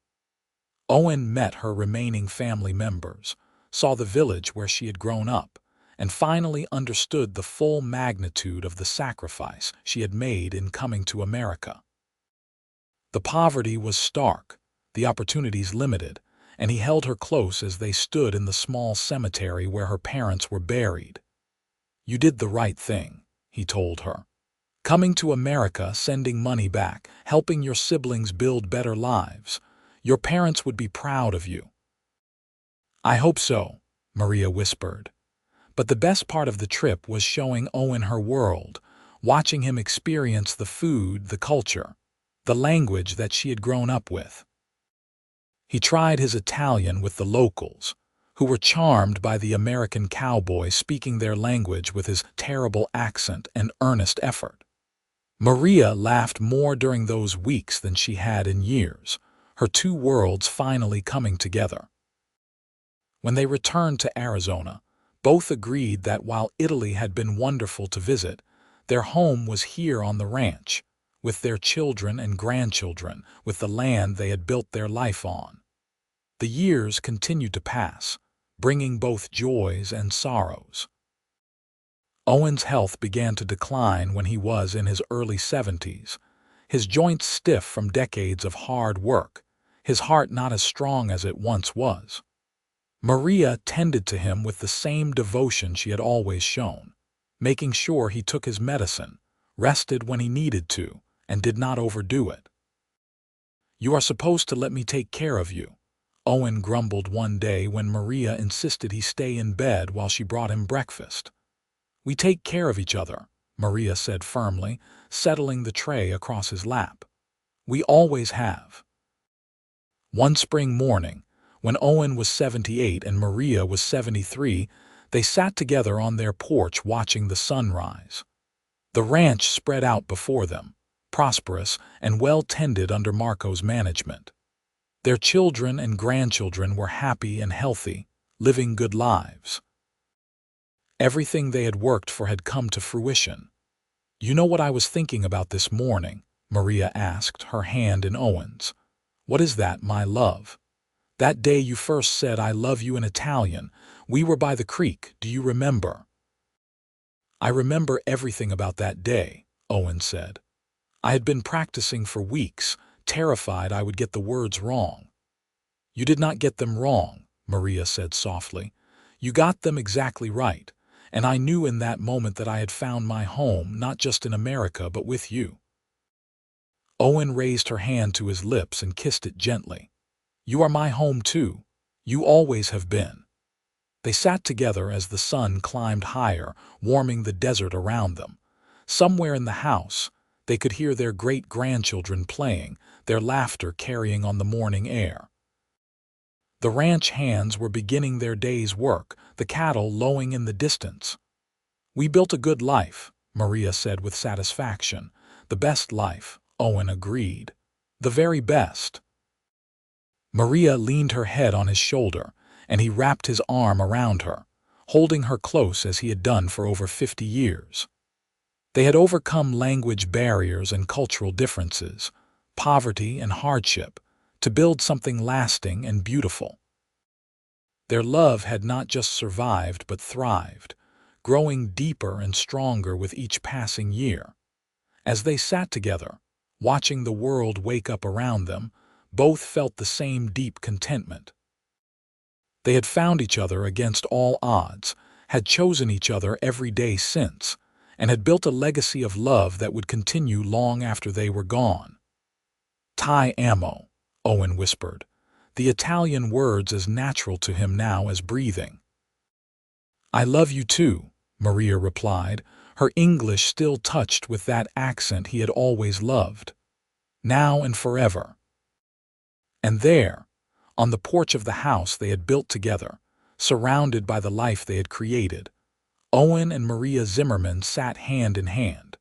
Speaker 1: Owen met her remaining family members, saw the village where she had grown up, and finally understood the full magnitude of the sacrifice she had made in coming to America. The poverty was stark, the opportunities limited, and he held her close as they stood in the small cemetery where her parents were buried. "You did the right thing," he told her. "Coming to America, sending money back, helping your siblings build better lives. Your parents would be proud of you." "I hope so," Maria whispered. But the best part of the trip was showing Owen her world, watching him experience the food, the culture, the language that she had grown up with. He tried his Italian with the locals, who were charmed by the American cowboy speaking their language with his terrible accent and earnest effort. Maria laughed more during those weeks than she had in years, her two worlds finally coming together. When they returned to Arizona, both agreed that while Italy had been wonderful to visit, their home was here on the ranch, with their children and grandchildren, with the land they had built their life on. The years continued to pass, bringing both joys and sorrows. Owen's health began to decline when he was in his early 70s, his joints stiff from decades of hard work, his heart not as strong as it once was. Maria tended to him with the same devotion she had always shown, making sure he took his medicine, rested when he needed to, and did not overdo it. You are supposed to let me take care of you, Owen grumbled one day when Maria insisted he stay in bed while she brought him breakfast. We take care of each other, Maria said firmly, settling the tray across his lap. We always have. One spring morning, when Owen was 78 and Maria was 73, they sat together on their porch watching the sun rise. The ranch spread out before them, prosperous and well-tended under Marco's management. Their children and grandchildren were happy and healthy, living good lives. Everything they had worked for had come to fruition. You know what I was thinking about this morning? Maria asked, her hand in Owen's. What is that, my love? That day you first said I love you in Italian. We were by the creek, do you remember? I remember everything about that day, Owen said. I had been practicing for weeks, terrified I would get the words wrong. You did not get them wrong, Maria said softly. You got them exactly right, and I knew in that moment that I had found my home not just in America but with you. Owen raised her hand to his lips and kissed it gently. You are my home too. You always have been. They sat together as the sun climbed higher, warming the desert around them. Somewhere in the house, they could hear their great-grandchildren playing, their laughter carrying on the morning air. The ranch hands were beginning their day's work, the cattle lowing in the distance. We built a good life, Maria said with satisfaction. The best life, Owen agreed. The very best. Maria leaned her head on his shoulder, and he wrapped his arm around her, holding her close as he had done for over 50 years. They had overcome language barriers and cultural differences, poverty and hardship, to build something lasting and beautiful. Their love had not just survived but thrived, growing deeper and stronger with each passing year. As they sat together, watching the world wake up around them, both felt the same deep contentment. They had found each other against all odds, had chosen each other every day since, and had built a legacy of love that would continue long after they were gone. Ti amo, Owen whispered, the Italian words as natural to him now as breathing. I love you too, Maria replied, her English still touched with that accent he had always loved. Now and forever. And there, on the porch of the house they had built together, surrounded by the life they had created, Owen and Maria Zimmerman sat hand in hand,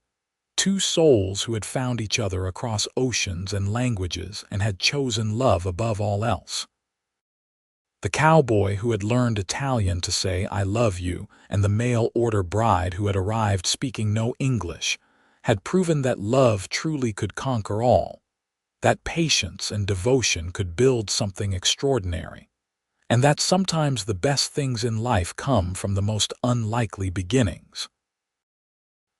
Speaker 1: two souls who had found each other across oceans and languages and had chosen love above all else. The cowboy who had learned Italian to say I love you and the mail-order bride who had arrived speaking no English had proven that love truly could conquer all, that patience and devotion could build something extraordinary, and that sometimes the best things in life come from the most unlikely beginnings.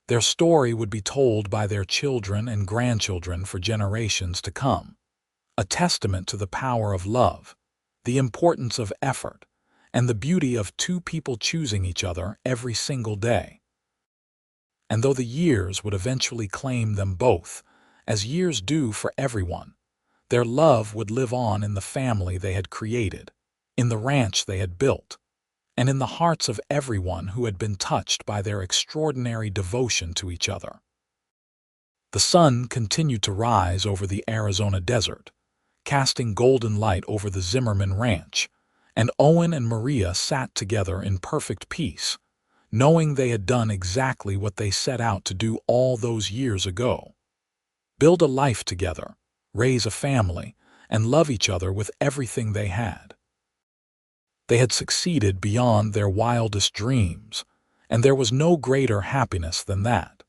Speaker 1: Their story would be told by their children and grandchildren for generations to come, a testament to the power of love, the importance of effort, and the beauty of two people choosing each other every single day. And though the years would eventually claim them both, as years do for everyone, their love would live on in the family they had created, in the ranch they had built, and in the hearts of everyone who had been touched by their extraordinary devotion to each other. The sun continued to rise over the Arizona desert, casting golden light over the Zimmerman ranch, and Owen and Maria sat together in perfect peace, knowing they had done exactly what they set out to do all those years ago. Build a life together, raise a family, and love each other with everything they had. They had succeeded beyond their wildest dreams, and there was no greater happiness than that.